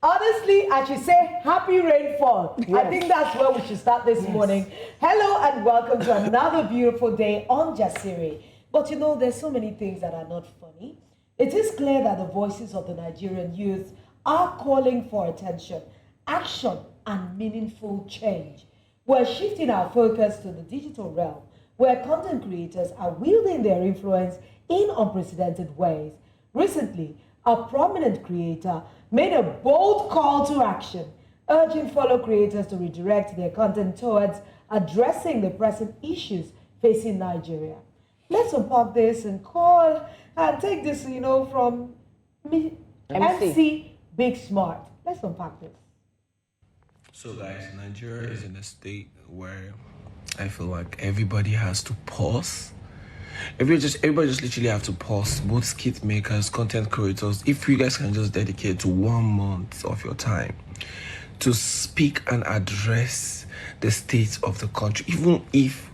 Honestly, I should say happy rainfall. Yes. I think that's where we should start this morning. Hello and welcome to another beautiful day on Jasiri. But you know, there's so many things that are not funny. It is clear that the voices of the Nigerian youth are calling for attention, action, and meaningful change. We're shifting our focus to the digital realm, where content creators are wielding their influence in unprecedented ways. Recently, a prominent creator made a bold call to action, urging fellow creators to redirect their content towards addressing the pressing issues facing Nigeria. Let's unpack this and take this, from MC Big Smart. Let's unpack this. So guys, Nigeria is in a state where I feel like everybody has to pause. Everybody just literally have to pause. Both skit makers, content creators. If you guys can just dedicate to 1 month of your time to speak and address the state of the country, even if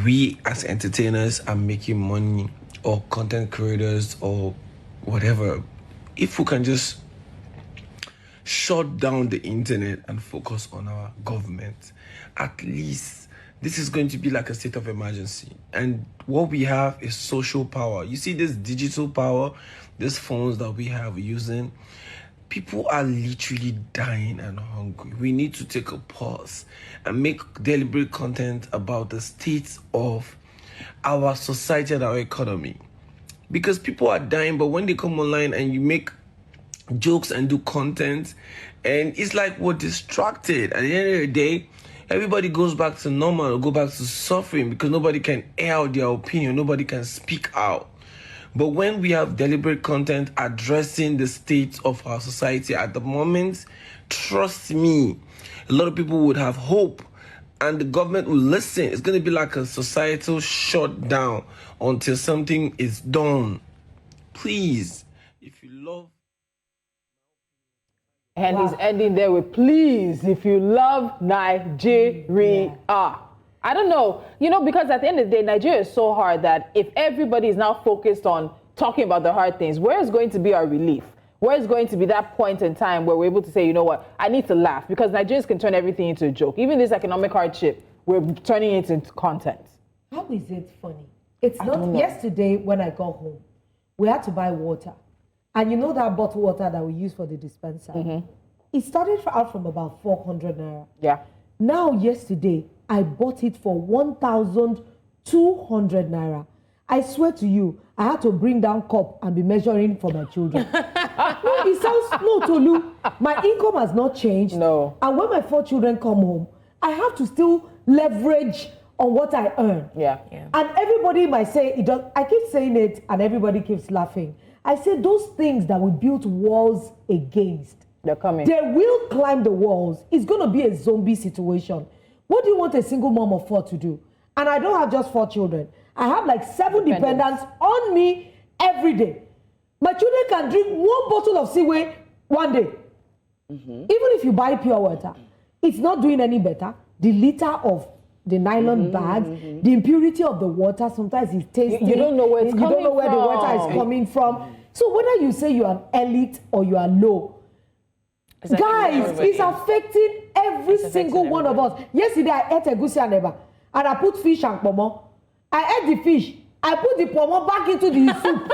we as entertainers are making money or content creators or whatever, if we can just shut down the internet and focus on our government, at least this is going to be like a state of emergency. And what we have is social power. You see this digital power, these phones that we have using, people are literally dying and hungry. We need to take a pause and make deliberate content about the state of our society and our economy. Because people are dying, but when they come online and you make jokes and do content, and it's like we're distracted. At the end of the day, everybody goes back to normal, go back to suffering because nobody can air out their opinion, nobody can speak out. But when we have deliberate content addressing the state of our society at the moment, trust me, a lot of people would have hope and the government will listen. It's going to be like a societal shutdown until something is done. Please, if you love... And he's ending there with, please, if you love Nigeria. Yeah. I don't know, because at the end of the day, Nigeria is so hard that if everybody is now focused on talking about the hard things, where is going to be our relief? Where is going to be that point in time where we're able to say, you know what, I need to laugh, because Nigerians can turn everything into a joke. Even this economic hardship, we're turning it into content. How is it funny? It's not. Yesterday when I got home, we had to buy water. And you know that bottled water that we use for the dispenser? Mm-hmm. It started out from about 400 naira. Yeah. Now, yesterday, I bought it for 1,200 naira. I swear to you, I had to bring down cup and be measuring for my children. No, Tolu, my income has not changed. No. And when my 4 children come home, I have to still leverage on what I earn. Yeah. And everybody might say, it does. I keep saying it and everybody keeps laughing. I say those things that we built walls against, they're coming. They will climb the walls. It's going to be a zombie situation. What do you want a single mom of 4 to do? And I don't have just 4 children. I have like 7 dependents on me every day. My children can drink 1 bottle of seaway one day. Mm-hmm. Even if you buy pure water, it's not doing any better. The liter of the nylon bags, the impurity of the water, sometimes it tastes. You don't know where it's coming from. You don't know where the water is coming from. So whether you say you are an elite or you are low, guys, it's affecting every single one of us. Yesterday I ate egusi and eba, and I put fish and pomo. I ate the fish. I put the pomo back into the soup.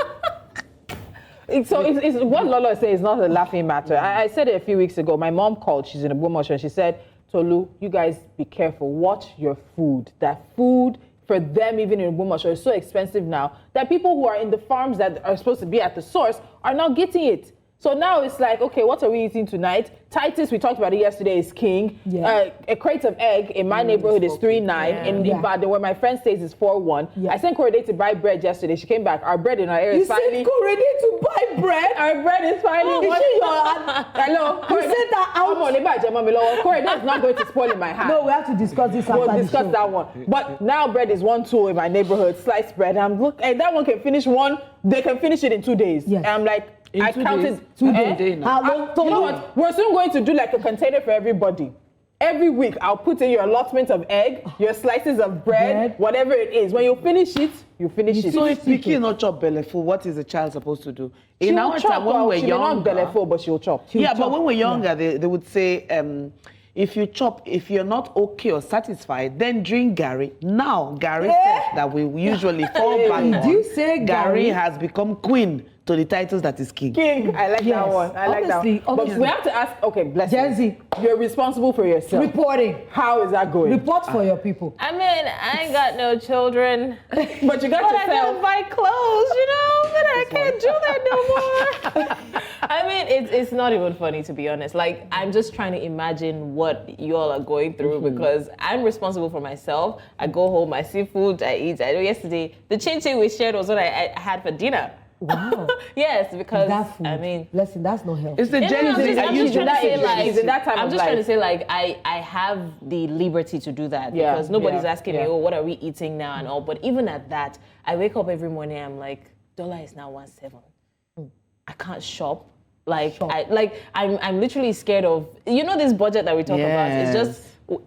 It's what Lolo says is not a laughing matter. I said it a few weeks ago. My mom called. She's in a Ogbomoso, and she said, Tolu, you guys be careful. Watch your food. That food for them, even in Ogbomoso, is so expensive now that people who are in the farms that are supposed to be at the source are not getting it. So now it's like, okay, what are we eating tonight? Titus, we talked about it yesterday, is king. Yeah. A crate of egg in my neighborhood is 3.9. In Ibadan, where my friend stays, is 4.1. Yeah. I sent Correde to buy bread yesterday. She came back. Our bread in our area is finally... You sent Correde to buy bread? Our bread is finally... Hello? You sent that out? Correde is not going to spoil in my hand. No, we have to discuss this after We'll discuss that one. But now bread is 1.2 in my neighborhood, sliced bread. And that one can finish they can finish it in 2 days. Yes. And I'm like... I counted 2 days. How long? You know what? We're soon going to do like a container for everybody. Every week, I'll put in your allotment of egg, your slices of bread, whatever it is. When you finish it, you finish it. So if Pikin not chop belleful, what is the child supposed to do? She In will our chop, time, when we were she may not younger, belleful, but she'll chop. but when we're younger, they would say, if you chop, if you're not okay or satisfied, then drink Gary. Now, Gary says that we usually fall back on. Did you say Gary Gary has become queen to the titles that is king. King, I like that one. I like that one. But we have to ask, okay, bless Gen you. Z. You're responsible for yourself. Reporting. How is that going? Report for your people. I mean, I ain't got no children. But you got But I yourself. gotta buy clothes, you know? But I can't do that no more. I mean, it's not even funny, to be honest. Like, I'm just trying to imagine what you all are going through because I'm responsible for myself. I go home, I see food, I eat. I know yesterday, the chin-chin we shared was what I had for dinner. Wow. Yes, because, That food. I mean... Listen, that's not healthy. It's the Yeah, Gen no, Z. I'm just trying to say, like, in that time I'm of just trying to life. say, like, I have the liberty to do that Yeah, because nobody's yeah, asking me, oh, what are we eating now and all. But even at that, I wake up every morning, I'm like, dollar is now 1.7. I can't shop. Like, I'm literally scared of, you know, this budget that we talk about.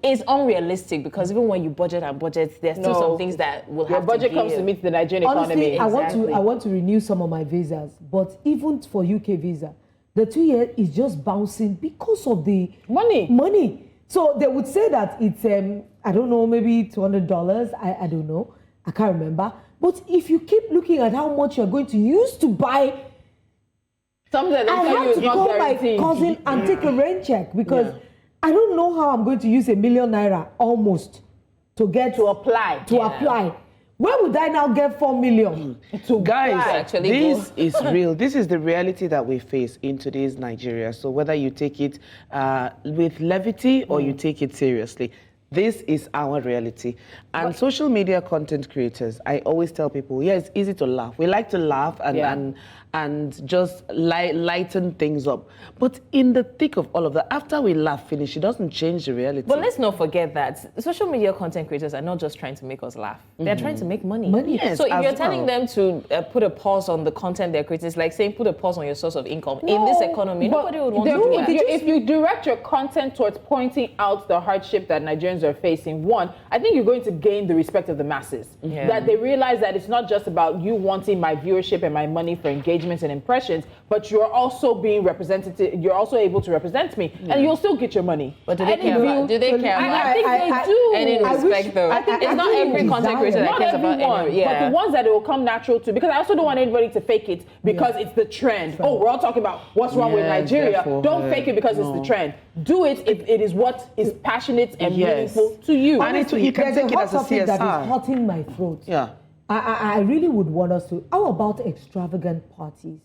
It's unrealistic because even when you budget and budget, there's still some things that will Your have budget to comes give. to meet the Nigerian Honestly, economy. I want to renew some of my visas, but even for UK visa, the 2 year is just bouncing because of the money. So they would say that it's I don't know, maybe $200. I don't know, I can't remember. But if you keep looking at how much you're going to use to buy, Something that I tell you have is to not call my guaranteed. cousin and take a rain check because I don't know how I'm going to use #1 million almost to get To apply. apply. Where would I now get 4 million? Guys, actually this is real. This is the reality that we face in today's Nigeria. So whether you take it with levity or you take it seriously, this is our reality. And social media content creators, I always tell people, yeah, it's easy to laugh. We like to laugh and just lighten things up. But in the thick of all of that, after we laugh finish, it doesn't change the reality. But let's not forget that social media content creators are not just trying to make us laugh. They're trying to make money. Yes, so if as you're telling well. them to put a pause on the content they're creating, it's like saying put a pause on your source of income. In this economy, nobody would want to do that. If you direct your content towards pointing out the hardship that Nigerians are facing, one, I think you're going to gain the respect of the masses. Yeah. That they realize that it's not just about you wanting my viewership and my money for engagements and impressions, but you're also being representative. You're also able to represent me, and you'll still get your money. But do they care about? Do they care about? I think they do. Any respect, though. I think it's not every content creator that not cares about everyone, any. but the ones that it will come natural to. Because I also don't want anybody to fake it because it's the trend. Oh, we're all talking about what's wrong with Yes, Nigeria. therefore, Don't fake it because it's the trend. Do it if it is what is passionate and meaningful to you. And you can There's take a it hot as a topic that CSR. is hurting my throat. Yeah. I really would want us to. How about extravagant parties?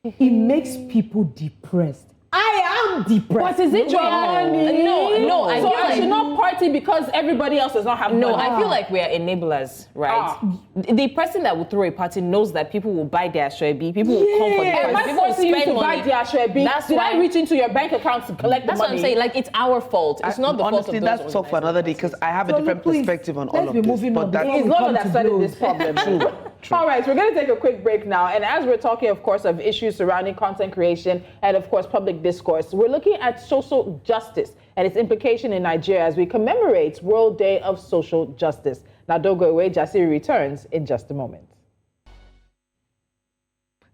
It makes people depressed. I am depressed. But is it your money? No, I so feel I like- should not party because everybody else does not have No, money. I feel like we are enablers, right? The person that will throw a party knows that people will buy their ashwebi, people will come for the Am party, I people will forcing you spend to buy money. the ashwebi? That's Did I why- reach into your bank account to collect That's the what money? I'm saying. Like, it's our fault. It's not the fault of Honestly, those that's talk for organizing another day parties. because I have a So different please, perspective on let's all of be this. moving on. But It's we not come that to started blows. this problem. All right, we're going to take a quick break now. And as we're talking, of course, of issues surrounding content creation and, of course, public discourse, we're looking at social justice and its implication in Nigeria as we commemorate World Day of Social Justice. Now, don't go away. Jasiri returns in just a moment.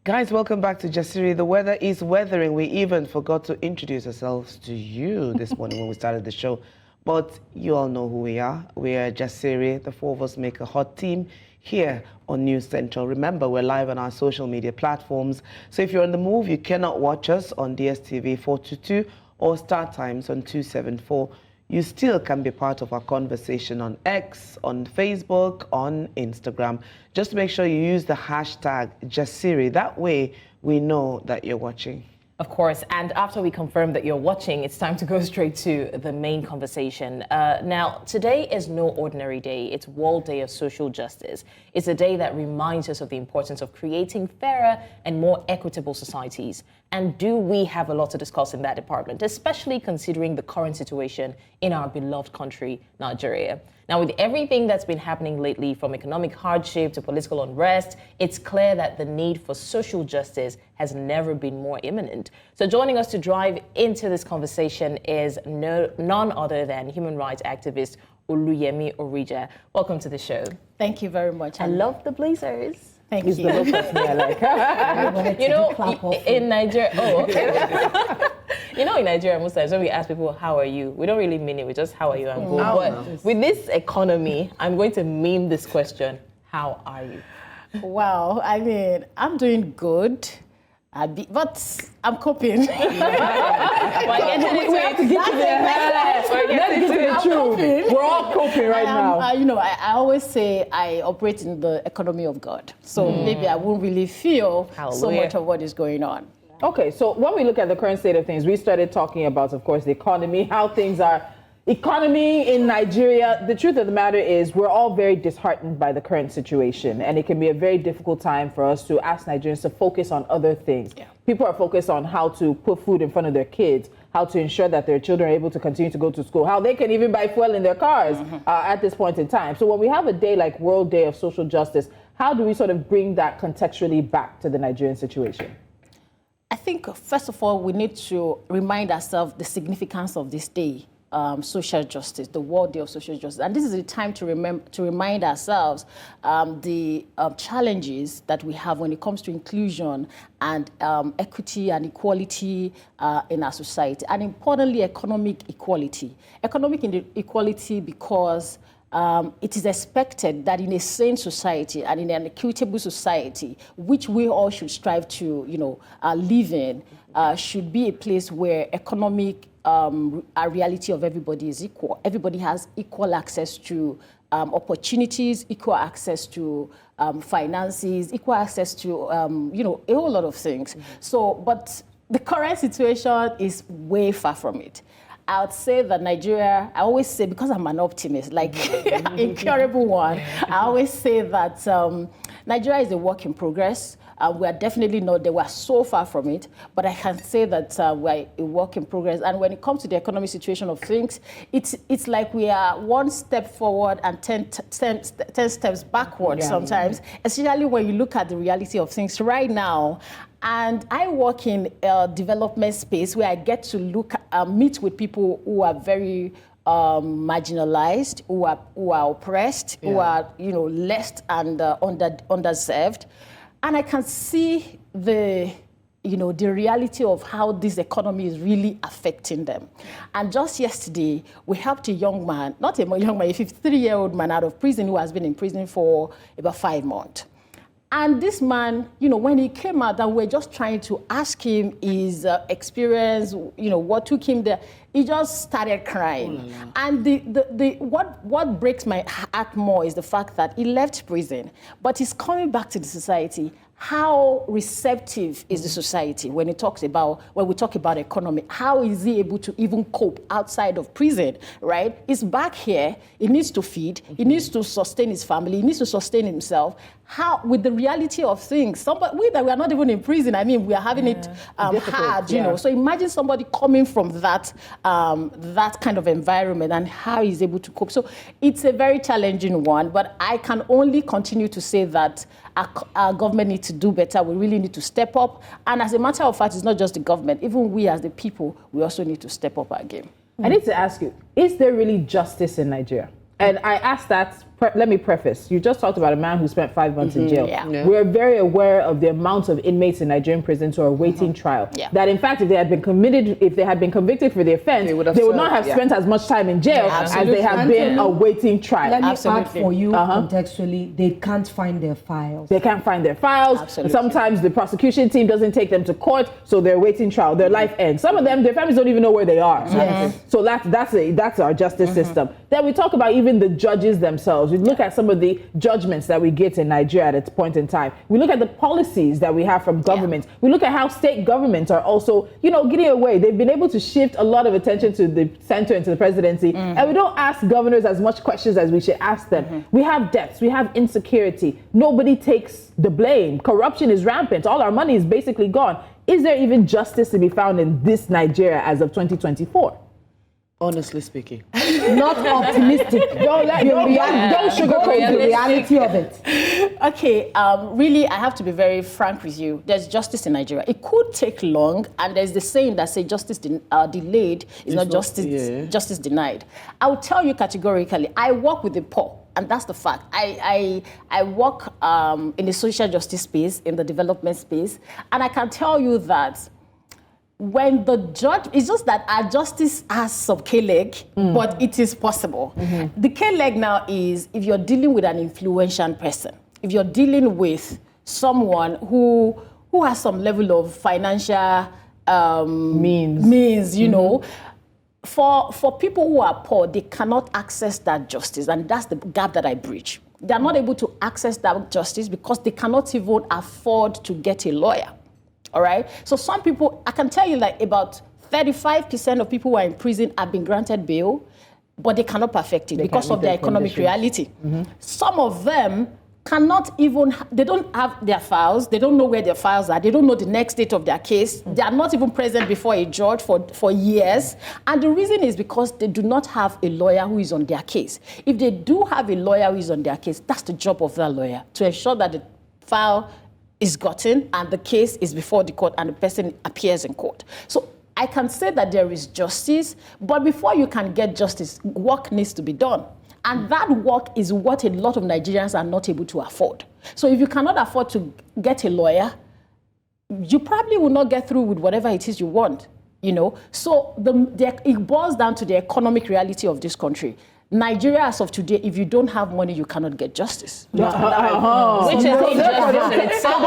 Guys, welcome back to Jasiri. The weather is weathering. We even forgot to introduce ourselves to you this morning when we started the show. But you all know who we are. We are Jasiri. The four of us make a hot team here on News Central. Remember, we're live on our social media platforms. So if you're on the move, you cannot watch us on DSTV 422 or Star Times on 274. You still can be part of our conversation on X, on Facebook, on Instagram. Just make sure you use the hashtag Jasiri. That way, we know that you're watching. Of course, and after we confirm that you're watching, it's time to go straight to the main conversation. Now, today is no ordinary day. It's World Day of Social Justice. It's a day that reminds us of the importance of creating fairer and more equitable societies. And do we have a lot to discuss in that department, especially considering the current situation in our beloved country, Nigeria? Now, with everything that's been happening lately, from economic hardship to political unrest, it's clear that the need for social justice has never been more imminent. So joining us to drive into this conversation is none other than human rights activist Oluyemi Orija. Welcome to the show. Thank you very much. I love the blazers. Thank It's you. the look of me I like. You know, in Nigeria, you know, in Nigeria, most times when we ask people, how are you? We don't really mean it. We just, how are you? And go. But with this economy, I'm going to meme this question. How are you? Wow, I mean, I'm doing good, but I'm coping. We're getting into We have to get to the truth. We're all coping right now. You know, I always say I operate in the economy of God. So maybe I won't really feel so Hallelujah. much of what is going on. Okay, so when we look at the current state of things, we started talking about, of course, the economy, how things are. Economy in Nigeria, the truth of the matter is we're all very disheartened by the current situation, and it can be a very difficult time for us to ask Nigerians to focus on other things. Yeah. People are focused on how to put food in front of their kids, how to ensure that their children are able to continue to go to school, how they can even buy fuel in their cars at this point in time. So when we have a day like World Day of Social Justice, how do we sort of bring that contextually back to the Nigerian situation? I think, first of all, we need to remind ourselves the significance of this day. Social justice, the World Day of Social Justice. And this is the time to remind ourselves the challenges that we have when it comes to inclusion and equity and equality in our society. And importantly, economic equality. Economic equality because it is expected that in a sane society and in an equitable society, which we all should strive to, live in, should be a place where economic a reality of everybody is equal. Everybody has equal access to opportunities, equal access to finances, equal access to, a whole lot of things. So, but the current situation is way far from it. I would say that Nigeria, I always say, because I'm an optimist, like incurable one, I always say that Nigeria is a work in progress. We are definitely not there. We are so far from it, but I can say that we are a work in progress. And when it comes to the economic situation of things, it's like we are one step forward and 10 steps backward sometimes, especially when you look at the reality of things right now. And I work in a development space where I get to meet with people who are very marginalized, who are oppressed, who are less and underserved. And I can see the reality of how this economy is really affecting them. And just yesterday, we helped a young man, not a young man, a 53-year-old man out of prison who has been in prison for about 5 months. And this man, when he came out, and we're just trying to ask him his experience, what took him there, he just started crying. And what breaks my heart more is the fact that he left prison, but he's coming back to the society. How receptive is the society when we talk about economy? How is he able to even cope outside of prison, right? He's back here, he needs to feed, he needs to sustain his family, he needs to sustain himself. How, with the reality of things, we are not even in prison, I mean, we are having it hard, So imagine somebody coming from that kind of environment and how he's able to cope. So it's a very challenging one, but I can only continue to say that our government needs to do better. We really need to step up. And as a matter of fact, it's not just the government. Even we as the people, we also need to step up our game. I need to ask you, is there really justice in Nigeria? And I asked that, let me preface. You just talked about a man who spent 5 months in jail. We're very aware of the amount of inmates in Nigerian prisons who are awaiting trial. That in fact, if they had been convicted for the offense, they would not have spent as much time in jail as they have been awaiting trial. Let me add for you contextually, they can't find their files. They can't find their files. Sometimes the prosecution team doesn't take them to court, so they're awaiting trial. Their life ends. Some of them, their families don't even know where they are. So that's our justice system. Then we talk about even the judges themselves. We look at some of the judgments that we get in Nigeria at its point in time. We look at the policies that we have from government. We look at how state governments are also, getting away. They've been able to shift a lot of attention to the center and to the presidency. And we don't ask governors as much questions as we should ask them. We have debts. We have insecurity. Nobody takes the blame. Corruption is rampant. All our money is basically gone. is there even justice to be found in this Nigeria as of 2024? Honestly speaking. Not optimistic. Don't sugarcoat the reality of it. Okay, really, I have to be very frank with you. There's justice in Nigeria. It could take long, and there's the saying that says justice delayed is not justice denied. I will tell you categorically, I work with the poor, and that's the fact. I work in the social justice space, in the development space, and I can tell you that when the judge, it's just that our justice has some K-leg, but it is possible. The K-leg now is if you're dealing with an influential person, if you're dealing with someone who has some level of financial means, you know, for people who are poor, they cannot access that justice, and that's the gap that I bridge. They're not able to access that justice because they cannot even afford to get a lawyer. All right. So some people, I can tell you like about 35% of people who are in prison have been granted bail, but they cannot perfect it because of their economic reality. Some of them cannot even, they don't have their files. They don't know where their files are. They don't know the next date of their case. They are not even present before a judge for years. And the reason is because they do not have a lawyer who is on their case. If they do have a lawyer who is on their case, that's the job of that lawyer, to ensure that the file is gotten and the case is before the court and the person appears in court. So I can say that there is justice, but before you can get justice, work needs to be done. And that work is what a lot of Nigerians are not able to afford. So if you cannot afford to get a lawyer, you probably will not get through with whatever it is you want, you know. So it boils down to the economic reality of this country. Nigeria, as of today, if you don't have money, you cannot get justice. Which is injustice in itself.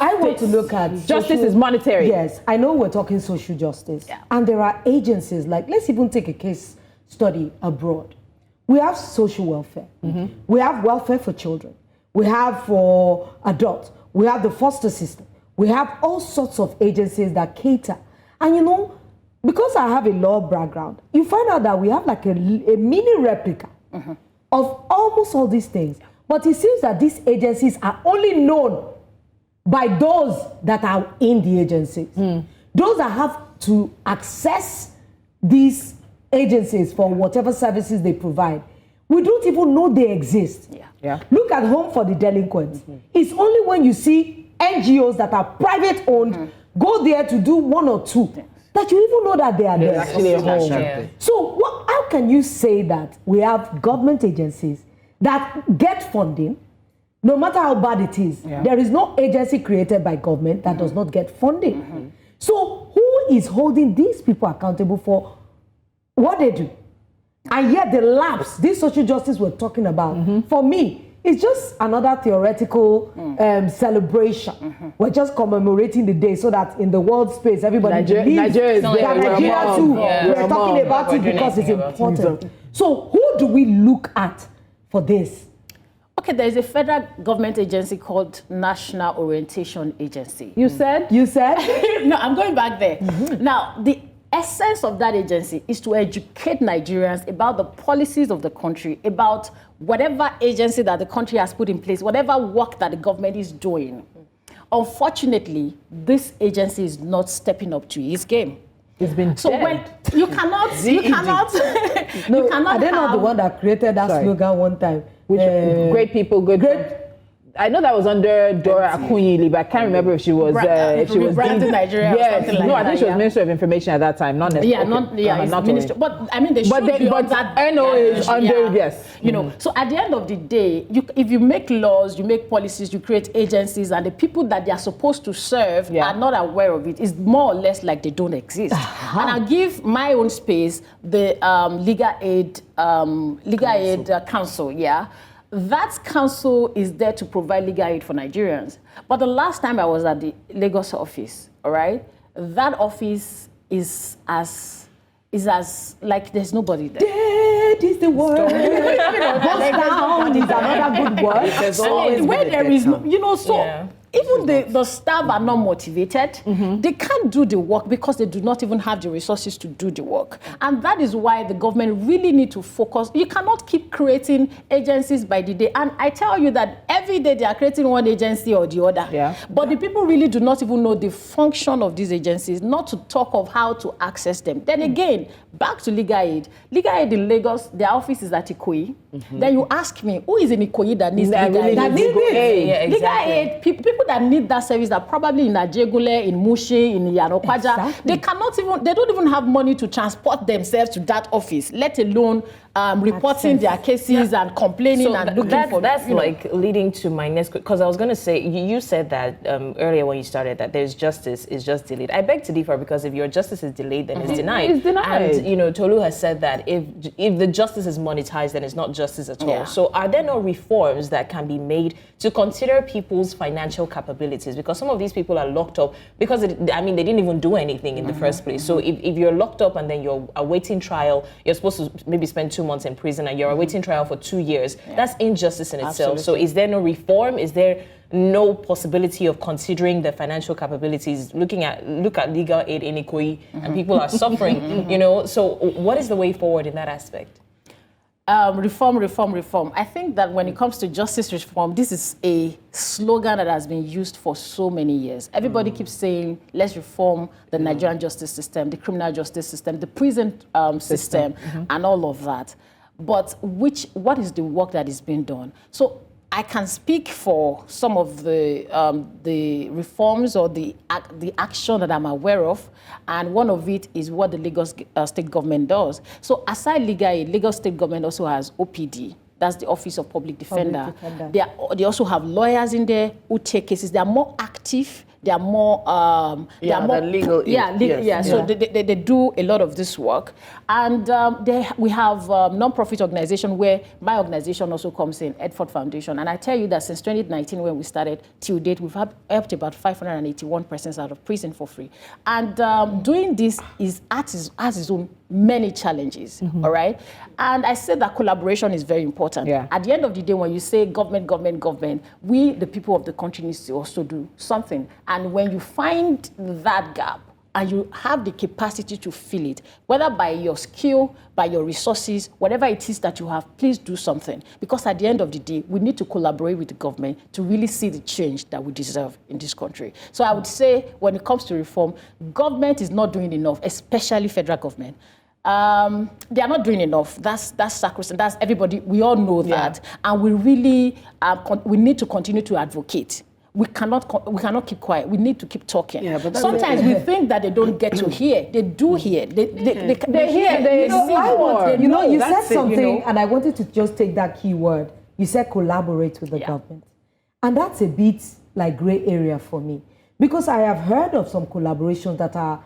I want to look at justice is monetary. Yes, I know we're talking social justice, and there are agencies like, let's even take a case study abroad. We have social welfare. We have welfare for children. We have for adults. We have the foster system. We have all sorts of agencies that cater. And you know, because I have a law background, you find out that we have like a mini replica of almost all these things. But it seems that these agencies are only known by those that are in the agencies. Those that have to access these agencies for whatever services they provide, we don't even know they exist. Look at Home for the Delinquents. It's only when you see NGOs that are private owned go there to do one or two that you even know that they are there. Actually a home. So how can you say that we have government agencies that get funding, no matter how bad it is? There is no agency created by government that does not get funding. So who is holding these people accountable for what they do? And yet the lapse, this social justice we're talking about, for me, it's just another theoretical celebration. We're just commemorating the day so that in the world space, everybody believes Nigeria is there. that Nigeria too. We're talking about it because it's important. So who do we look at for this? Okay, there is a federal government agency called National Orientation Agency. You said? You said? No, I'm going back there. Now, the essence of that agency is to educate Nigerians about the policies of the country, about whatever agency that the country has put in place, whatever work that the government is doing. Unfortunately, this agency is not stepping up to its game. It's been so dead. When you cannot, are they not the one that created that slogan one time? Which great people, good. I know that was under Dora Akunyili, but I can't remember if she was branding Nigeria or something like that. No, I think she was Minister of Information at that time, not necessarily. Not Minister. But I mean, they should be on that. NO is under, yes. You know, so at the end of the day, if you make laws, you make policies, you create agencies, and the people that they are supposed to serve are not aware of it, it's more or less like they don't exist. And I'll give my own space, the Legal Aid Council, That council is there to provide legal aid for Nigerians. But the last time I was at the Lagos office, all right, that office is as like there's nobody there. Dead is the word. Ghost town is another good word. There's always where there is no, even the staff are not motivated. They can't do the work because they do not even have the resources to do the work. And that is why the government really need to focus. You cannot keep creating agencies by the day. And I tell you that every day they are creating one agency or the other. Yeah. But the people really do not even know the function of these agencies, not to talk of how to access them. Then again, back to legal aid. Legal aid in Lagos, their office is at Ikoyi. Then you ask me, who is in Ikoyi that needs legal aid? That needs legal aid. Yeah, Legal exactly. aid, people that need that service are probably in Ajegule, in Mushi, in Yanokwaja. Exactly. They don't even have money to transport themselves to that office, let alone reporting their cases and complaining So and looking for. that's like leading to my next, because I was going to say, you said that earlier when you started that there's justice is just delayed. I beg to differ, because if your justice is delayed, then it's denied. It's denied. And Tolu has said that if the justice is monetized, then it's not justice at all. Yeah. So are there no reforms that can be made to consider people's financial capabilities? Because some of these people are locked up because they didn't even do anything in the first place. So if you're locked up and then you're awaiting trial, you're supposed to maybe spend 2 months in prison and you're awaiting trial for 2 years. That's injustice in itself. So is there no reform? Is there no possibility of considering the financial capabilities? Look at legal aid in Ikoyi, and people are suffering. So what is the way forward in that aspect? Reform. I think that when it comes to justice reform, this is a slogan that has been used for so many years. Everybody keeps saying, let's reform the Nigerian justice system, the criminal justice system, the prison system, and all of that. But what is the work that is being done? So I can speak for some of the reforms or the action that I'm aware of, and one of it is what the Lagos state government does. So aside legal aid, Lagos state government also has OPD. That's the Office of Public Defender. They also have lawyers in there who take cases. They are more active. They are more. legal. So they do a lot of this work, and we have non-profit organization where my organization also comes in, Edford Foundation, and I tell you that since 2019 when we started till date, we've helped about 581 persons out of prison for free, and doing this has its own many challenges. All right, and I said that collaboration is very important. Yeah. At the end of the day, when you say government, we, the people of the country, need to also do something. And when you find that gap and you have the capacity to fill it, whether by your skill, by your resources, whatever it is that you have, please do something. Because at the end of the day, we need to collaborate with the government to really see the change that we deserve in this country. So I would say when it comes to reform, government is not doing enough, especially federal government. They are not doing enough. That's sacrosanct. That's everybody. We all know that, and we really we need to continue to advocate. We cannot keep quiet. We need to keep talking. Yeah, but sometimes we think that they don't get to hear. They do hear. They hear. They You know, you said That's it, something, and I wanted to just take that key word. You said collaborate with the government, and that's a bit like gray area for me, because I have heard of some collaborations that are,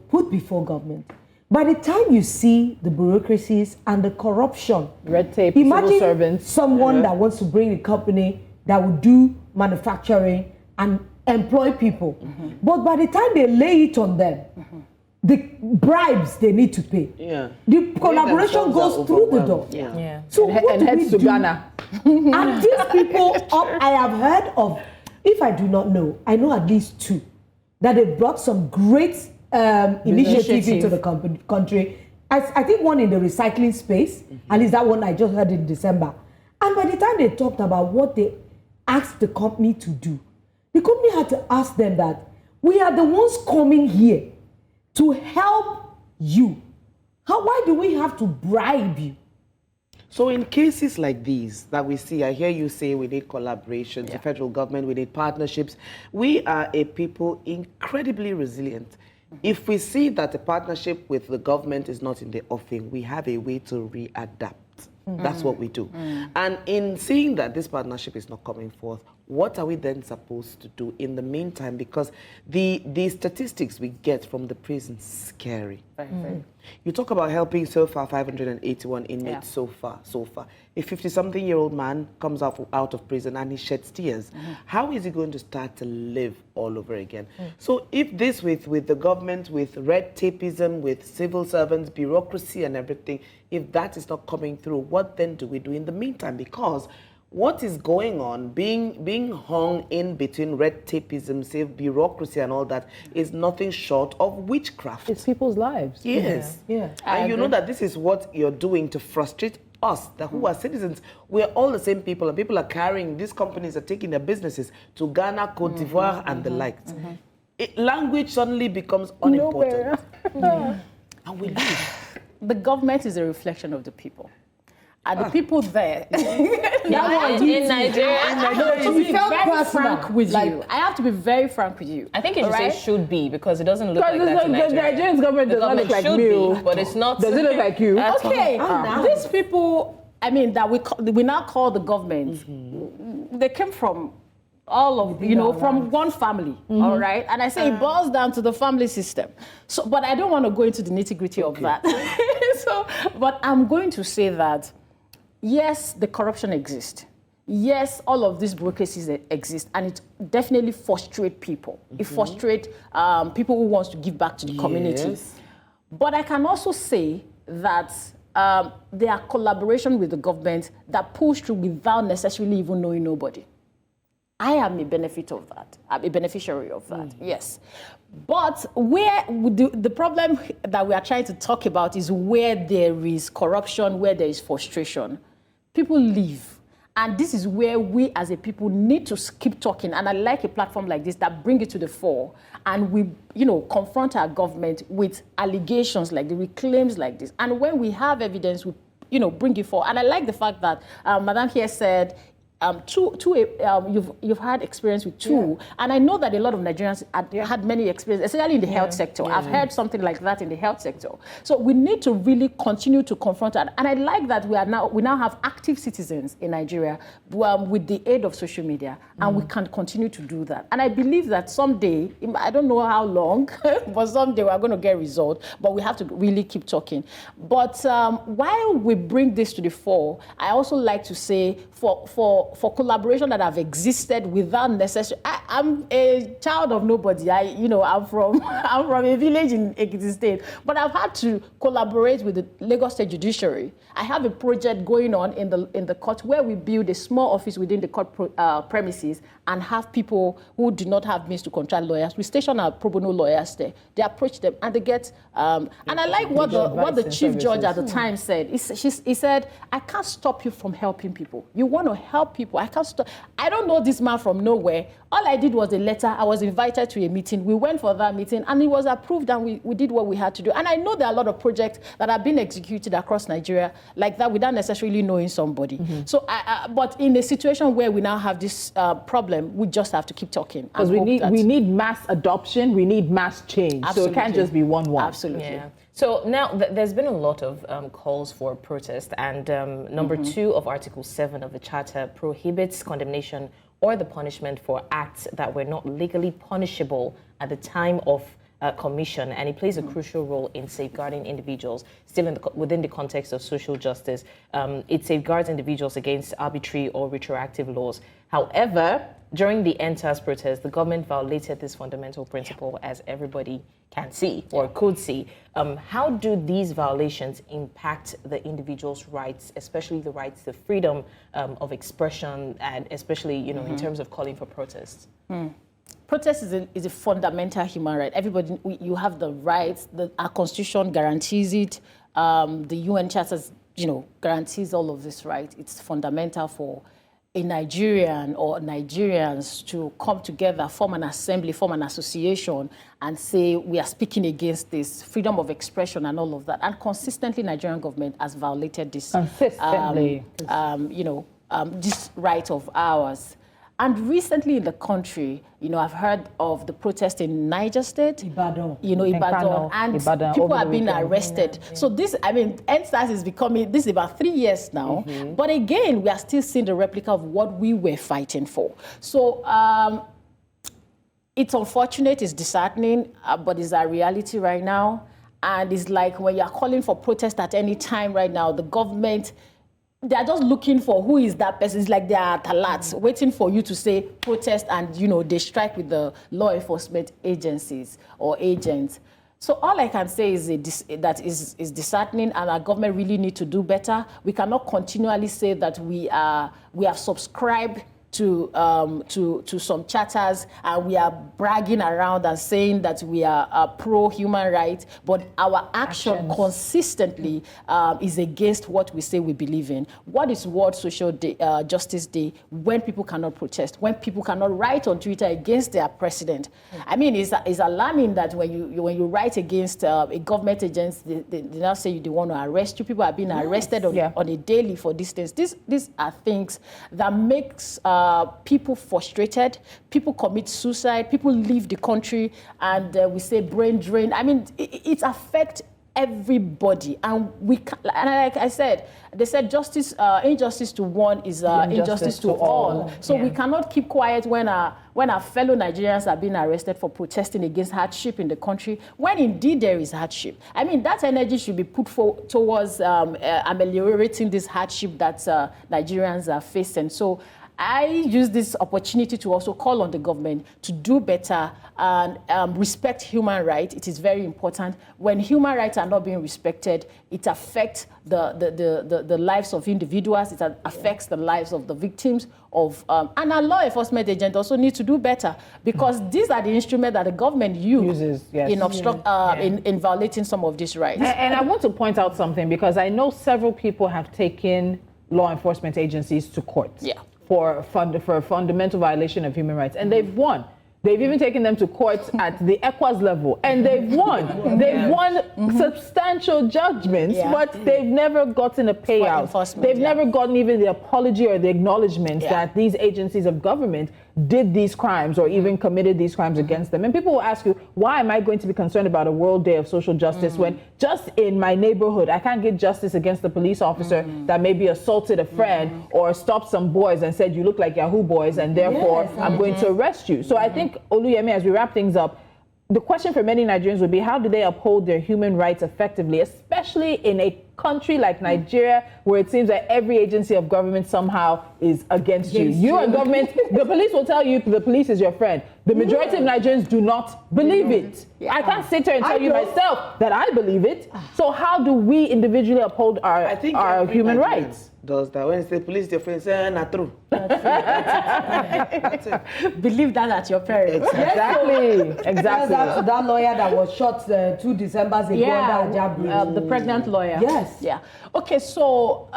put before government. By the time you see the bureaucracies and the corruption, Red tape, imagine civil servants. someone that wants to bring a company that will do manufacturing and employ people. But by the time they lay it on them, the bribes they need to pay, the collaboration goes through the door. So what and do heads we to do? Ghana. And these people, I have heard of, if I do not know, I know at least 2, that they brought some great initiatives into the country. I think one in the recycling space, at least that one I just heard in December. And by the time they talked about what they asked the company to do, the company had to ask them that we are the ones coming here to help you. Why do we have to bribe you? So in cases like these that we see, I hear you say we need collaboration, the federal government, we need partnerships. We are a people incredibly resilient. If we see that the partnership with the government is not in the offing, we have a way to readapt. That's what we do. And in seeing that this partnership is not coming forth, what are we then supposed to do in the meantime? Because the statistics we get from the prison is scary. You talk about helping so far 581 inmates so far. A 50-something-year-old man comes out of prison and he sheds tears. How is he going to start to live all over again? So if this with the government, with red tapeism, with civil servants, bureaucracy and everything, if that is not coming through, what then do we do in the meantime? Because what is going on, being hung in between red tapeism, say bureaucracy and all that, is nothing short of witchcraft. It's people's lives. Yes. Yeah. And you know that this is what you're doing to frustrate us, that who are citizens. We're all the same people, and people are carrying, these companies are taking their businesses to Ghana, Cote d'Ivoire, and the likes. Language suddenly becomes unimportant. And we leave. The government is a reflection of the people. And the people there. In Nigeria, to be very frank with you. I have to be very frank with you. I think you should say should be, because it doesn't look like Because that in the Nigeria. Nigerian government does not look like should me. be, but it's not. Does it look like you? Okay, these people, I mean, that we now call the government, they came from all of, from one family, all right? And I say it boils down to the family system. So, but I don't want to go into the nitty-gritty of that. But I'm going to say that, yes, the corruption exists. Yes, all of these bureaucracies exist, and it definitely frustrates people. It frustrates people who want to give back to the community. But I can also say that there are collaboration with the government that push through without necessarily even knowing nobody. I am a benefit of that. I'm a beneficiary of that, yes. But where the problem that we are trying to talk about is where there is corruption, where there is frustration. People leave. And this is where we as a people need to keep talking. And I like a platform like this that bring it to the fore. And we, confront our government with allegations like this, with claims like this. And when we have evidence, we, bring it forward. And I like the fact that Madam here said, you've had experience with two, and I know that a lot of Nigerians had many experiences, especially in the health sector. I've heard something like that in the health sector. So we need to really continue to confront that. And I like that we now have active citizens in Nigeria with the aid of social media, and we can continue to do that. And I believe that someday, I don't know how long, but someday we're going to get results. But we have to really keep talking. But while we bring this to the fore, I also like to say for collaboration that have existed without necessary. I'm a child of nobody. I'm from a village in Ekiti State, but I've had to collaborate with the Lagos State Judiciary. I have a project going on in the court where we build a small office within the court premises and have people who do not have means to contract lawyers. We station our pro bono lawyers there. They approach them and they get. And I like what the chief judge at the time said. He said, "I can't stop you from helping people. You want to help people. I can't stop. I don't know this man from nowhere. All I did was a letter. I was invited to a meeting. We went for that meeting and it was approved and we did what we had to do. And I know there are a lot of projects that have been executed across Nigeria like that without necessarily knowing somebody. So, but in a situation where we now have this problem, we just have to keep talking. Because we need mass adoption. We need mass change. Absolutely. So it can't just be one. Absolutely. Yeah. So now there's been a lot of calls for protest, and number 2 of Article 7 of the Charter prohibits condemnation or the punishment for acts that were not legally punishable at the time of commission, and it plays a crucial role in safeguarding individuals, still within the context of social justice. It safeguards individuals against arbitrary or retroactive laws. However, during the ENTAS protest, the government violated this fundamental principle, as everybody can see or could see. How do these violations impact the individual's rights, especially the rights to freedom of expression, and especially in terms of calling for protests? Protest is a fundamental human right. Everybody, you have the rights. Our Constitution guarantees it. The UN Charter, guarantees all of this right. It's fundamental for a Nigerian or Nigerians to come together, form an assembly, form an association, and say we are speaking against this freedom of expression and all of that. And consistently, Nigerian government has violated this. Consistently, this right of ours. And recently in the country, I've heard of the protest in Niger State. Ibadan. Ibadan. And people are being arrested. Yeah. So this, EndSARS is becoming, this is about 3 years now. But again, we are still seeing the replica of what we were fighting for. So it's unfortunate, it's disheartening, but it's a reality right now. And it's like when you're calling for protest at any time right now, the government, they're just looking for who is that person. It's like they are alerts, waiting for you to say protest, and they strike with the law enforcement agencies or agents. So all I can say is that is disheartening, and our government really need to do better. We cannot continually say that we have subscribed to some charters, and we are bragging around and saying that we are pro human rights, but our action consistently is against what we say we believe in. What is World Social Justice Day when people cannot protest, when people cannot write on Twitter against their president? I mean, it's alarming that when you write against a government agency, they now say they want to arrest you. People are being arrested on a daily for these things. These are things that makes people frustrated, people commit suicide, people leave the country, and we say brain drain. I mean, it affects everybody, and like I said, they said injustice to one is injustice to all. So we cannot keep quiet when our fellow Nigerians are being arrested for protesting against hardship in the country, when indeed there is hardship. I mean, that energy should be put towards ameliorating this hardship that Nigerians are facing. So I use this opportunity to also call on the government to do better and respect human rights. It is very important. When human rights are not being respected, it affects the lives of individuals. It affects the lives of the victims of, and our law enforcement agents also need to do better, because these are the instruments that the government uses in violating some of these rights. And I want to point out something, because I know several people have taken law enforcement agencies to court. For a fundamental violation of human rights, and they've won. They've even taken them to court at the ECWAS level, and they've won. They've won substantial judgments, but they've never gotten a payout. They've never gotten even the apology or the acknowledgement that these agencies of government did these crimes or even committed these crimes against them. And people will ask you, why am I going to be concerned about a World Day of Social Justice when just in my neighborhood, I can't get justice against the police officer that maybe assaulted a friend or stopped some boys and said, you look like Yahoo boys, and therefore I'm going to arrest you. So I think, Oluyemi, as we wrap things up, the question for many Nigerians would be, how do they uphold their human rights effectively, especially in a country like Nigeria, where it seems that every agency of government somehow is against you. You and government, the police will tell you the police is your friend. The majority of Nigerians do not believe it. I can't sit here and tell you myself that I believe it. So how do we individually uphold our human rights? Does that when they say police, their friends say, not true. That's it. Believe that at your parents. Exactly. That lawyer that was shot 2 Decembers ago. The pregnant lawyer. Yes. Yeah. Okay, so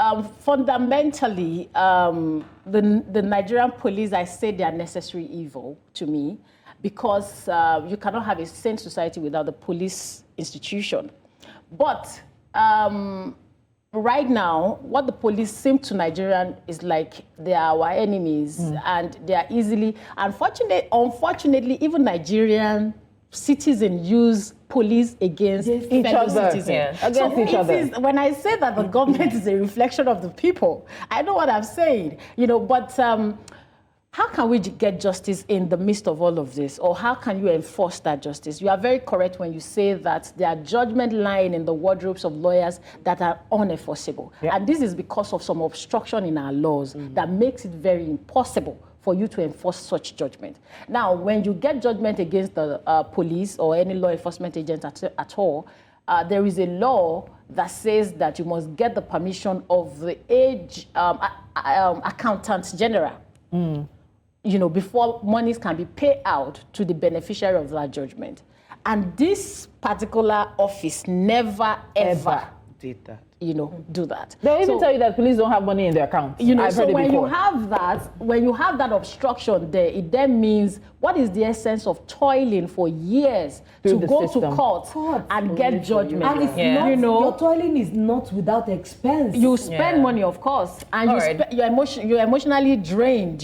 fundamentally, the Nigerian police, I say they are necessary evil to me, because you cannot have a sane society without the police institution. But right now, what the police seem to Nigerian is like they are our enemies, and they are easily, unfortunately, even Nigerian citizens use police against each fellow other. citizens. Against each other. When I say that the government is a reflection of the people, I know what I'm saying, but how can we get justice in the midst of all of this? Or how can you enforce that justice? You are very correct when you say that there are judgment lying in the wardrobes of lawyers that are unenforceable. And this is because of some obstruction in our laws that makes it very impossible for you to enforce such judgment. Now, when you get judgment against the police or any law enforcement agent at all, there is a law that says that you must get the permission of the accountant general. Before monies can be paid out to the beneficiary of that judgment. And this particular office never, ever did that. Do that. They'll even tell you that police don't have money in their accounts. I've heard it when before. when you have that obstruction there, it then means, what is the essence of toiling for years to go to court and get judgment? And it's not, your toiling is not without expense. You spend money, of course, and you're emotionally drained,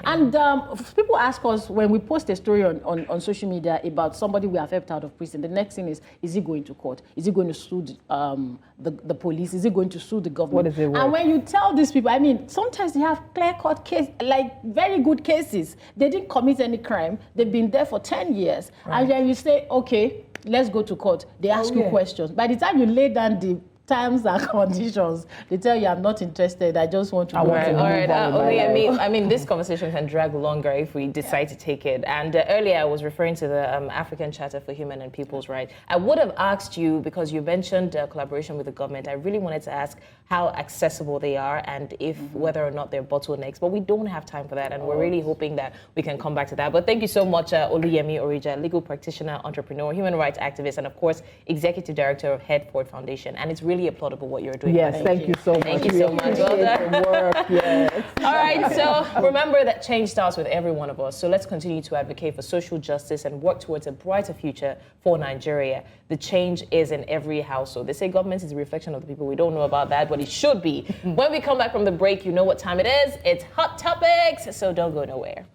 And people ask us when we post a story on social media about somebody we have helped out of prison, the next thing is he going to court? Is he going to sue the police? Is he going to sue the government? What is it worth? And when you tell these people, sometimes they have clear-cut cases, like very good cases. They didn't commit any crime. They've been there for 10 years. Right. And then you say, okay, let's go to court. They ask you questions. By the time you lay down terms and conditions. They tell you, I'm not interested. I just want to go. All right. I mean, this conversation can drag longer if we decide to take it. And earlier, I was referring to the African Charter for Human and People's Rights. I would have asked you, because you mentioned collaboration with the government, I really wanted to ask how accessible they are and if whether or not they're bottlenecks. But we don't have time for that, and we're really hoping that we can come back to that. But thank you so much, Oluyemi Orija, legal practitioner, entrepreneur, human rights activist, and of course, executive director of Headford Foundation. And it's really applaudable what you're doing. Yes, thank you so much. Thank you so much. Well done. The work, yes. All right, so remember that change starts with every one of us. So let's continue to advocate for social justice and work towards a brighter future for Nigeria. The change is in every household. They say government is a reflection of the people. We don't know about that, but it should be. When we come back from the break, you know what time it is. It's Hot Topics, so don't go nowhere.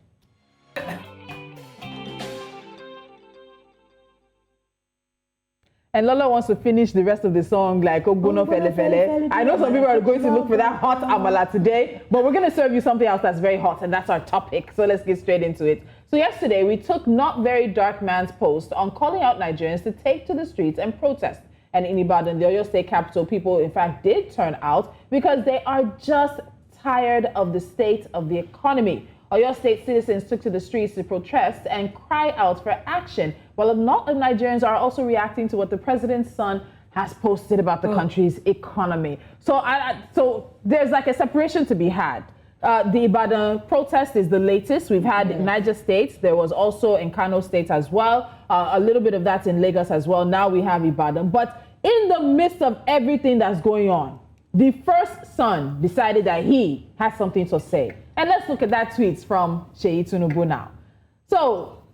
And Lola wants to finish the rest of the song like Ogbono Fele Fele. I know some people are going to look for that hot amala today, but we're going to serve you something else that's very hot, and that's our topic. So let's get straight into it. So yesterday, we took Not Very Dark Man's post on calling out Nigerians to take to the streets and protest. And in Ibadan, the Oyo State capital, people, in fact, did turn out because they are just tired of the state of the economy. Oyo State citizens took to the streets to protest and cry out for action, while a lot of Nigerians are also reacting to what the president's son has posted about the country's economy. So, so there's like a separation to be had. The Ibadan protest is the latest. We've had in Niger State. There was also in Kano State as well. A little bit of that in Lagos as well. Now we have Ibadan. But in the midst of everything that's going on, the first son decided that he has something to say. And let's look at that tweet from Seyi Tinubu now. So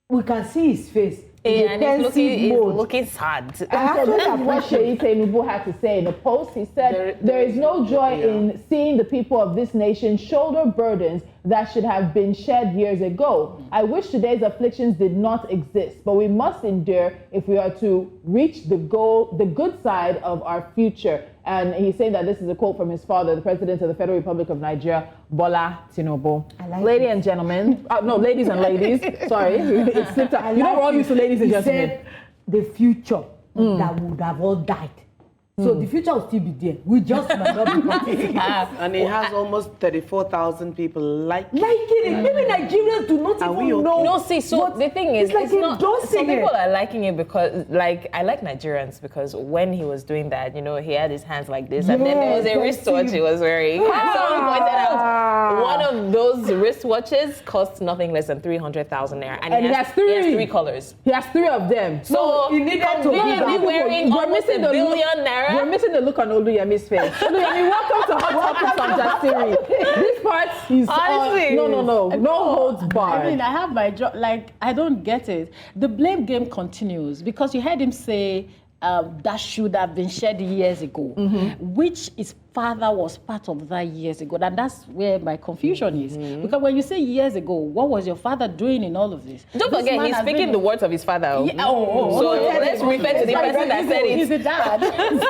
we can see his face. And he's looking sad. And so this is what Seyi Tinubu had to say in a post. He said, there is no joy in seeing the people of this nation shoulder burdens that should have been shed years ago. I wish today's afflictions did not exist, but we must endure if we are to reach the goal, the good side of our future. And he's saying that this is a quote from his father, the President of the Federal Republic of Nigeria, Bola Tinubu. Ladies and gentlemen, no, ladies and ladies, sorry, it slipped out. You know, we're all used to ladies and gentlemen. Said the future that would have all died. So the future will still be there. We just might not be participating. And it has almost 34,000 people liking it. Maybe Nigerians do not even know. No, see, so the thing is, it's not, some people are liking it because, like, I like Nigerians because when he was doing that, you know, he had his hands like this, and then there was a wristwatch he was wearing. And someone pointed out one of those wristwatches costs nothing less than 300,000 naira, and he has three colors. He has three of them. So he needed to be wearing almost $1 billion naira. We're missing the look on Oluyemi's face. Oluyemi, welcome to Hot Topics on Jasiri. This part is honestly no holds barred. I mean, I have my job. Like, I don't get it. The blame game continues because you heard him say that should have been shared years ago, which his father was part of that years ago. And that's where my confusion is. Because when you say years ago, what was your father doing in all of this? Don't forget, he's speaking the words of his father. Yeah, so let's refer to the person that said it. He's a dad.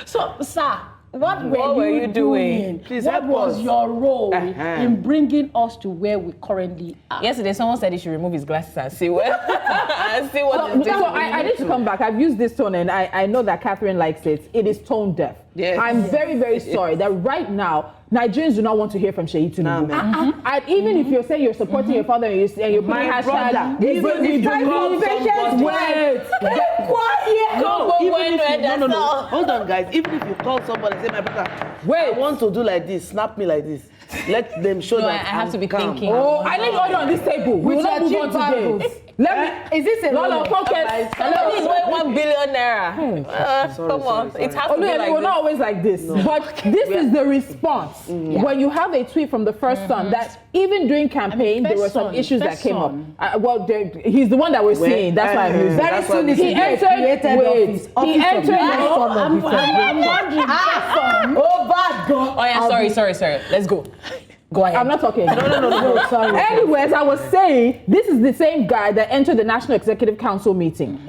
So, sir, what were you doing? Please what was us. your role in bringing us to where we currently are? Yesterday, someone said he should remove his glasses and see what So I need to come back. I've used this tone, and I know that Catherine likes it. It is tone deaf. Yes. I'm very, very sorry that right now, Nigerians do not want to hear from Seyi Tinubu. And even if you're saying you're supporting your father and you're putting hashtag, even if you call somebody, hold on, guys. Even if you call somebody and say, my brother, I want to do like this, snap me like this. Let them show that I have to be calm. thinking. Oh, I need order on this table. We will not move on today. Let me. Is this a no focus? Somebody's weighing $1 billion naira. Come on, it has to be like we're not always like this, but this is the response. When you have a tweet from the first son that even during campaign there were some issues that came up. He's the one that we're seeing. That's why I'm using. Very soon he entered. He entered. I'm wondering. Oh, bad God. Oh yeah, sorry. Let's go. Go ahead. I'm not talking. No, sorry. Anyways, I was saying this is the same guy that entered the National Executive Council meeting.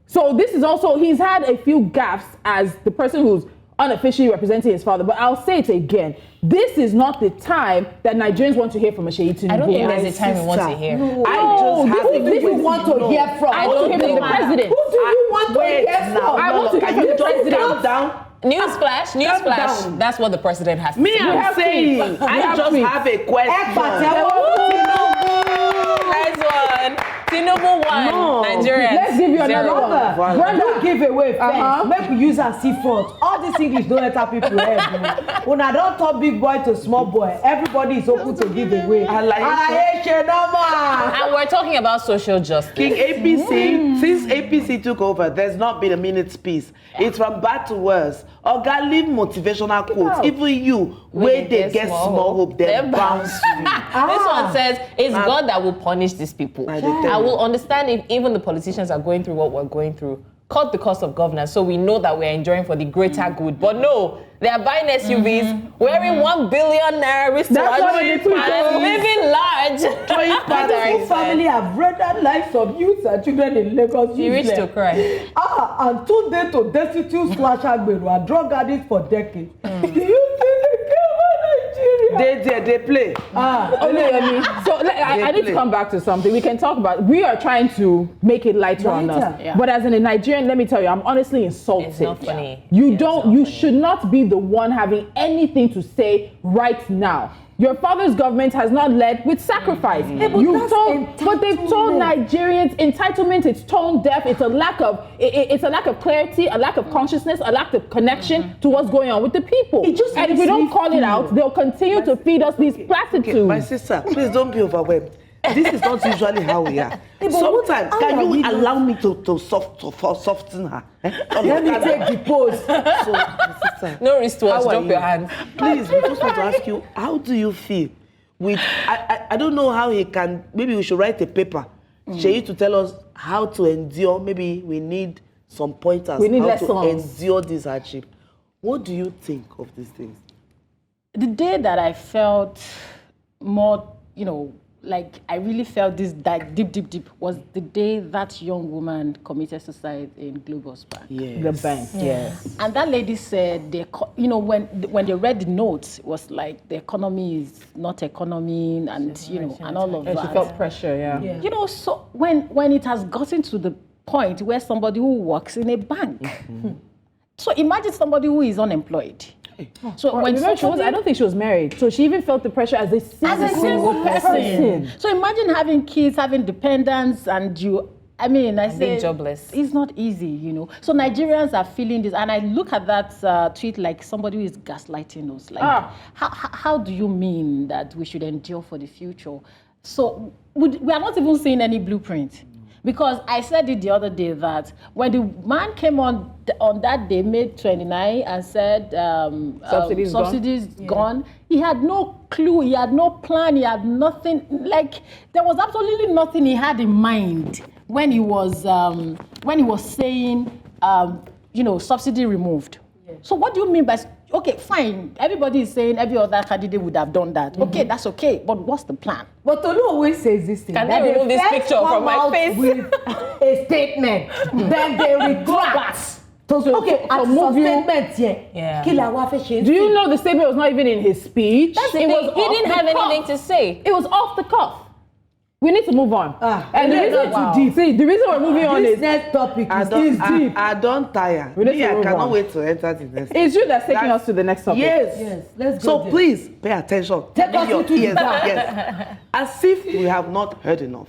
So this is also, he's had a few gaffes as the person who's unofficially representing his father, but I'll say it again. This is not the time that Nigerians want to hear from a Seyi Tinubu. I don't think there's a time we want to hear. This is want to hear from. I don't hear from the president. you want to Wait hear now. from? I want to Can hear you from the just president. calm down? Newsflash, newsflash. down. That's what the president has to Me, say. I'm have saying, tweets. We I have just tweets. have a question. Nice one. Tinubu won. No. Nigerians. Let's give you another zero. one. Brother, Brother. do give away first. Uh-huh. Make we use our sea front. All this English don't enter people head. When I don't talk big boy to small boy, everybody is open to give away. I like And we're talking about social justice. King APC, since APC took over, there's not been a minute's peace. It's from bad to worse. Oga, leave motivational quotes. out. Even you, where they get small hope, they bounce you. This one says, it's God that will punish these people. I tell you. I will understand if even the politicians are going through what we're going through. Cut the cost of governance so we know that we're enjoying for the greater good. But no, they are buying SUVs, wearing 1 billion naira wristwatch, what they do. and living large. The family have rendered lives of youths and children in Lagos. You reach to useless. cry. And two days to destitute /agbero and drug addicts for decades. Do you think they care about Nigeria? They play. So I need to come back to something. We can talk about. We are trying to make it lighter on us, Lighter. Yeah. but as in a Nigerian, let me tell you, I'm honestly insulted. It's not funny. You should not be the one having anything to say right now. Your father's government has not led with sacrifice. but They've told entitlement. Nigerians entitlement. It's tone deaf. It's a lack of clarity, a lack of consciousness, a lack of connection to what's going on with the people. It just And if makes we don't me call it feel- out, they'll continue to feed us these platitudes. My sister, please don't be overwhelmed. This is not usually how we are. Sometimes, can you allow me to soften her? Let me take the post. So, my sister, No wristwatch, how are drop you? your hands. Please, we just want to ask you, how do you feel? I don't know how he can, maybe we should write a paper. Sheyi to tell us how to endure. Maybe we need some pointers. We need how lessons. to endure this hardship. What do you think of these things? The day that I felt more, like I really felt this that deep was the day that young woman committed suicide in Globus Bank. Yes. The bank, yes. And that lady said, when they read the notes, it was like the economy is not economy, and and all of And that. she felt pressure, yeah. So when it has gotten to the point where somebody who works in a bank, so imagine somebody who is unemployed. So when I don't think she was married, so she even felt the pressure as a single person. So imagine having kids, having dependents, and I say jobless. It's not easy, So Nigerians are feeling this, and I look at that tweet like somebody who is gaslighting us. Like, how do you mean that we should endure for the future? So we are not even seeing any blueprint. Because I said it the other day that when the man came on that day, May 29, and said subsidies gone, he had no clue, he had no plan, he had nothing. Like there was absolutely nothing he had in mind when he was saying subsidy removed. Yeah. So what do you mean by? Okay, fine. Everybody is saying every other candidate would have done that. Okay, that's okay. But what's the plan? But Tolu always says this thing. Can they remove this picture from my face? With a statement, then they retract. Okay, as a statement, Yeah. Do you know the statement was not even in his speech? That's the thing. He didn't have anything to say. It was off the cuff. We need to move on. And the reason we're moving on this is next topic is deep. I don't tire. We need to I move cannot on. wait to enter the next. It's you that's taking us to the next topic. Yes. Let's go So there. please pay attention. Take us into the ears. dark. Yes. As if we have not heard enough.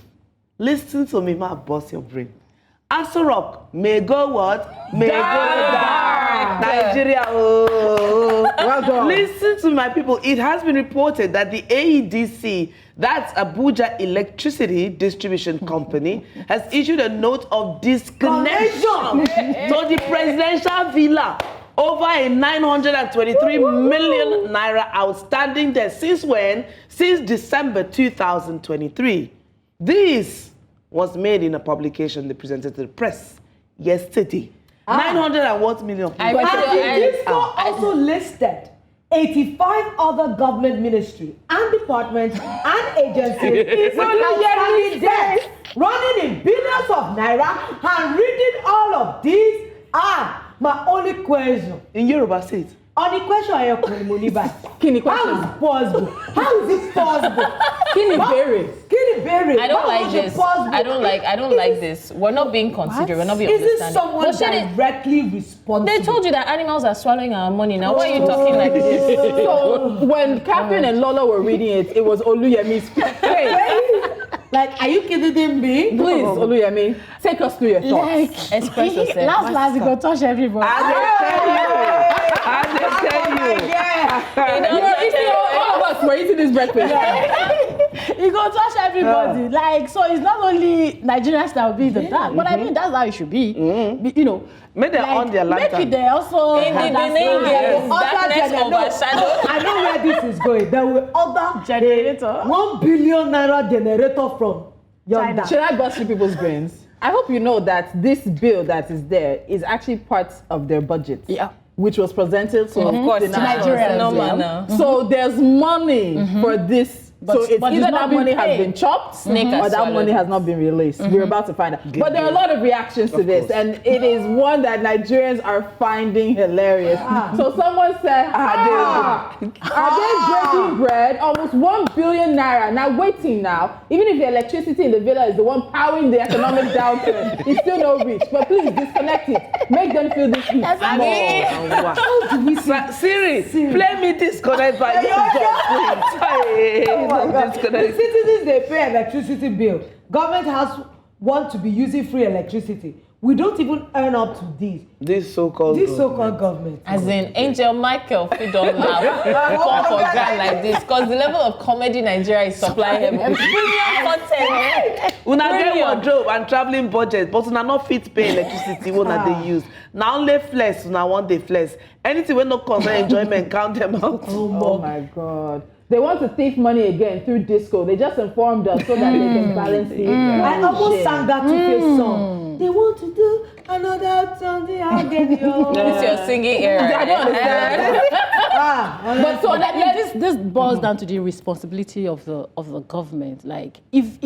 Listen to me, ma, boss your brain. Aso Rock may go what? May go dark. Nigeria. Oh. Well done. Listen to my people. It has been reported that the AEDC, that's Abuja Electricity Distribution Company, has issued a note of disconnection to the presidential villa over a 923 million naira outstanding there. Since when? Since December 2023. This was made in a publication they presented to the press yesterday. 900 and what million people? And the DISCO also listed 85 other government ministries and departments and agencies with outstanding debts running in billions of naira, and reading all of these my only question. In Yoruba State. On the question I have money back. Kini How question. is it possible? How is it possible? Kini berry. Kini berry. I don't How like is it this. possible? I don't like this. We're not being considerate. We're not being Is it understanding. someone But shit, directly responsible? they told you that animals are swallowing our money. Now why are you talking like this? So when Catherine and Lola were reading it, it was Oluyemi's. Hey, Like, are you kidding me? please, Oluyemi, take us through your thoughts. Like, Express yourself. last, you go touch everybody. I just tell you. You're eating, all of us were eating this breakfast. You go touch everybody. Like, so it's not only Nigerians that will be in the dark, but I mean, that's how it should be. You know, Make them on their maybe lantern. they also In the understand. beginning, Yes. darkness overshadowed. I know where this is going. There will order Generator. 1 billion naira generator from China. Should I bust through people's brains? I hope you know that this bill that is there is actually part of their budget. Yeah. Which was presented to Of course, the National Nigerians, Assembly. no manner. So there's money for this. But- So it's but it's either not that been money has paid. been chopped Snake has or that swallowed money it. has not been released. We're about to find out. But there are a lot of reactions to this, course. and it is one that Nigerians are finding hilarious. So someone said, are they breaking bread? Almost 1 billion naira. Now waiting now, even if the electricity in the villa is the one powering the economic downturn, it's still no reach. But please disconnect it. Make them feel this heat. Siri, play me disconnect by The citizens, they pay electricity bill. Government has want to be using free electricity. We don't even earn up to This so-called government. As in Angel Michael, if you don't laugh, fall for ground like this, because the level of comedy Nigeria is supplying them with premium content. Una get Premium. wardrobe and travelling budget, but una not fit pay electricity una dey use. Na only flex una want dey flex. Anything wey no concern enjoyment, count them out. Oh my God. They want to thief money again through disco. They just informed us so that they can balance the I almost sang that Two-Face song. They want to do another something again, yo. It's your singing era. I don't understand. But so this boils down to the responsibility of the government. Like if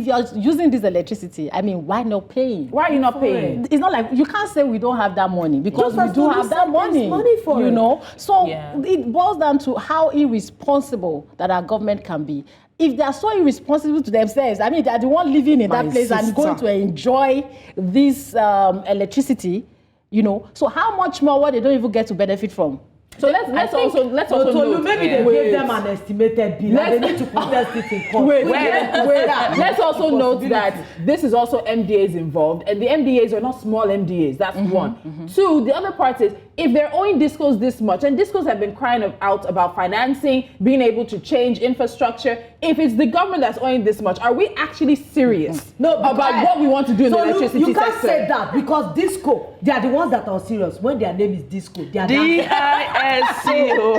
you are using this electricity, I mean, why not paying? Why are you not paying? It's not like you can't say we don't have that money because Just we as do Tolu have that said, money. there's money for you it. know. So Yeah. it boils down to how irresponsible that our government can be. If they are so irresponsible to themselves, I mean, they are the one living in that place and going to enjoy this electricity, you know. So how much more what they don't even get to benefit from? So let's also Tolu, note. maybe they Wait. gave them an estimated bill. And they need to contest it in court. Wait. Let's also note that this is also MDAs involved, and the MDAs are not small MDAs. That's one. Two, the other part is if they're owing discos this much, and discos have been crying out about financing, being able to change infrastructure. If it's the government that's owing this much, are we actually serious about what we want to do in the electricity you can't sector? say that because Disco, they are the ones that are serious. When their name is Disco, they are D-I-S-C-O.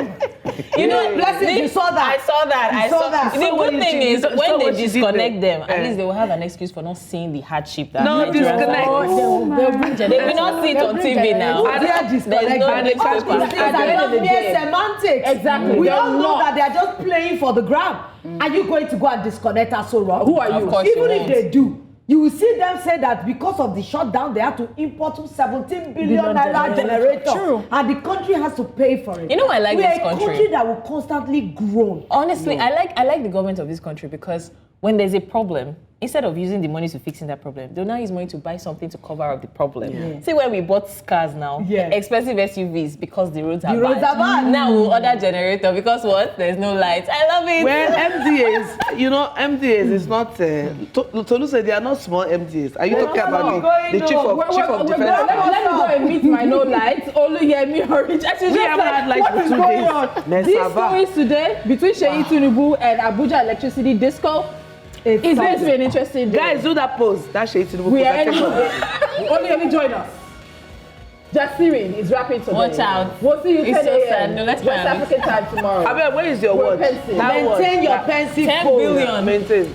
You know, Blessing, you saw that. I saw that. You I saw saw that. The So good what thing you- is so when what they you did disconnect there. them, at least they will have an excuse for not seeing the hardship that No, Nigerians disconnect. They will not see it on TV now. They are There's disconnected. no And they can't newspaper. These things are end of not the mere day. semantics. Exactly. We They're all know not. that they are just playing for the grab. Are you going to go and disconnect us so wrong? Who are you? Of course you Even if won't. they do, you will see them say that because of the shutdown, they have to import 17 billion naira generator. True. And the country has to pay for it. You know, I like we this are country. a country that will constantly grow. Honestly, I like the government of this country because when there's a problem, instead of using the money to fixing that problem, they'll now use money to buy something to cover up the problem. Yeah. See where we bought cars now, Yeah. expensive SUVs because the roads are The roads bad. are bad. Now we'll order generator because what? There's no lights. I love it. Well, MDAs, you know, MDAs is not. Tolu said they are not small MDAs. Are you talking about the chief of defense? Let me go and meet my no lights. Oluyemi Orich. Actually, We just haven't like, had lights what for is 2 going days. on? Mess These about. stories today between Sheyi Tinubu and Abuja Electricity Disco is going to be an interesting day. Guys, do that pose. That shade to the We are ending Oluyemi, join us. Jasiri is rapping today. Watch out. We'll see you It's 10 so a.m. sad. No, let's West plan. African time tomorrow. Abel, where is your We're watch? pencil. That watch. Maintain your pensive 10 pose. billion. Maintain.